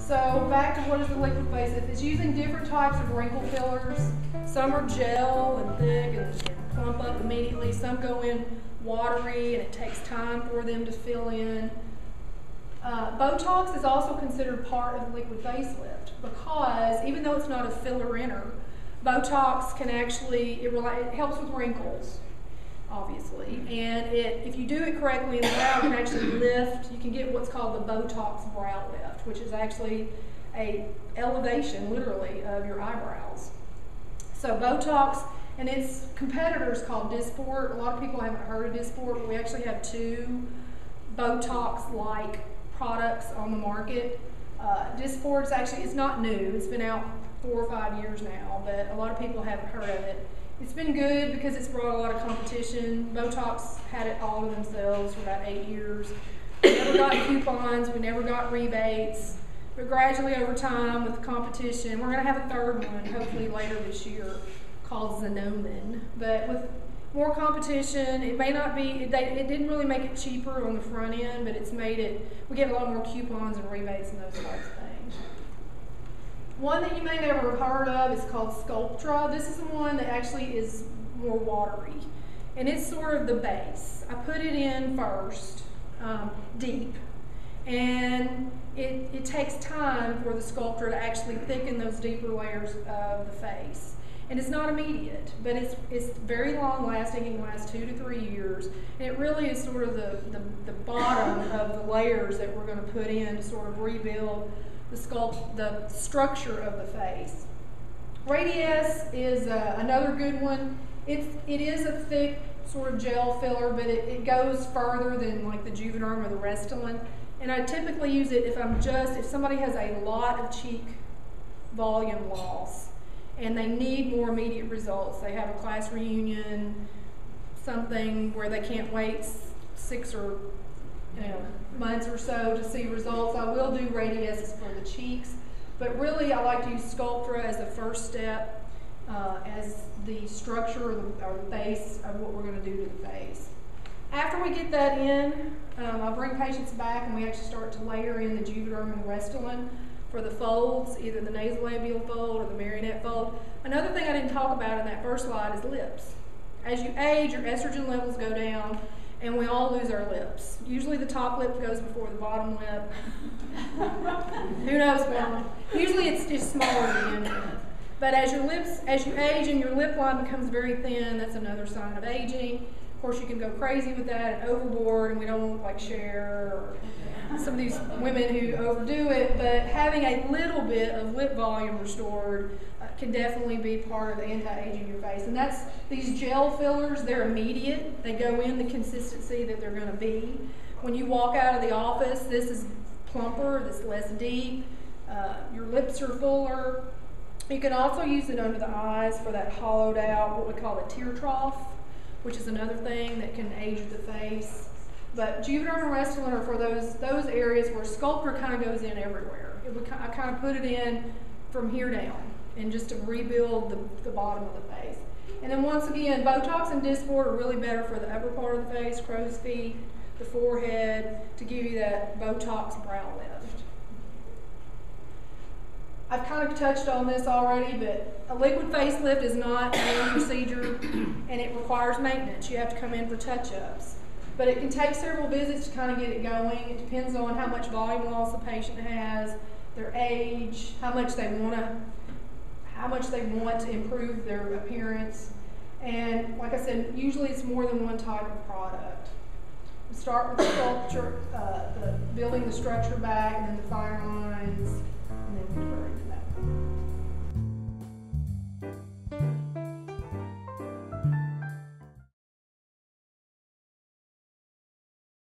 So back to what is the liquid facelift? It's using different types of wrinkle fillers. Some are gel and thick and plump up immediately. Some go in watery and it takes time for them to fill in. Botox is also considered part of the liquid facelift because even though it's not a filler-inner, Botox can actually, it helps with wrinkles, obviously. And if you do it correctly, the brow can actually lift. You can get what's called the Botox brow lift, which is actually a elevation, literally, of your eyebrows. So Botox and its competitors called Dysport. A lot of people haven't heard of Dysport, but we actually have two Botox-like products on the market. Dysport is actually, it's not new. It's been out 4 or 5 years now, but a lot of people haven't heard of it. It's been good because it's brought a lot of competition. Botox had it all to themselves for about 8 years. We never got coupons, we never got rebates, but gradually over time with the competition, we're going to have a third one hopefully later this year called Xenomin. But with more competition, it may not be, it didn't really make it cheaper on the front end, but it's made it, we get a lot more coupons and rebates and those types of things. One that you may never have heard of is called Sculptra. This is the one that actually is more watery, and it's sort of the base. I put it in first, deep, and it takes time for the Sculptra to actually thicken those deeper layers of the face. And it's not immediate, but it's very long lasting. It can last 2 to 3 years. And it really is sort of the bottom of the layers that we're going to put in to sort of rebuild the structure of the face. Radiesse is another good one. It is a thick sort of gel filler, but it goes further than like the Juvederm or the Restylane. And I typically use it if somebody has a lot of cheek volume loss and they need more immediate results. They have a class reunion, something where they can't wait 6 or months or so to see results. I will do Radiesse for the cheeks, but really I like to use Sculptra as the first step, as the structure or the base of what we're going to do to the face. After we get that in, I'll bring patients back and we actually start to layer in the Juvederm and the Restylane for the folds, either the nasolabial fold or the marionette fold. Another thing I didn't talk about in that first slide is lips. As you age, your estrogen levels go down, and we all lose our lips. Usually the top lip goes before the bottom lip. Who knows why? Usually it's just smaller to begin with. But as you age and your lip line becomes very thin, that's another sign of aging. Of course, you can go crazy with that and overboard, and we don't look like Cher or some of these women who overdo it, but having a little bit of lip volume restored can definitely be part of anti-aging your face. And that's these gel fillers, they're immediate. They go in the consistency that they're going to be. When you walk out of the office, this is plumper, this is less deep, your lips are fuller. You can also use it under the eyes for that hollowed out, what we call a tear trough, which is another thing that can age the face. But Juvederm and Restylane are for those areas where Sculptra kind of goes in everywhere. I kind of put it in from here down, and just to rebuild the bottom of the face. And then once again, Botox and Dysport are really better for the upper part of the face, crow's feet, the forehead, to give you that Botox brow lift. I've kind of touched on this already, but a liquid facelift is not a procedure, and it requires maintenance. You have to come in for touch-ups. But it can take several visits to kind of get it going. It depends on how much volume loss the patient has, their age, how much they want to improve their appearance. And like I said, usually it's more than one type of product. We start with the sculpture, building the structure back, and then the fine lines, and then we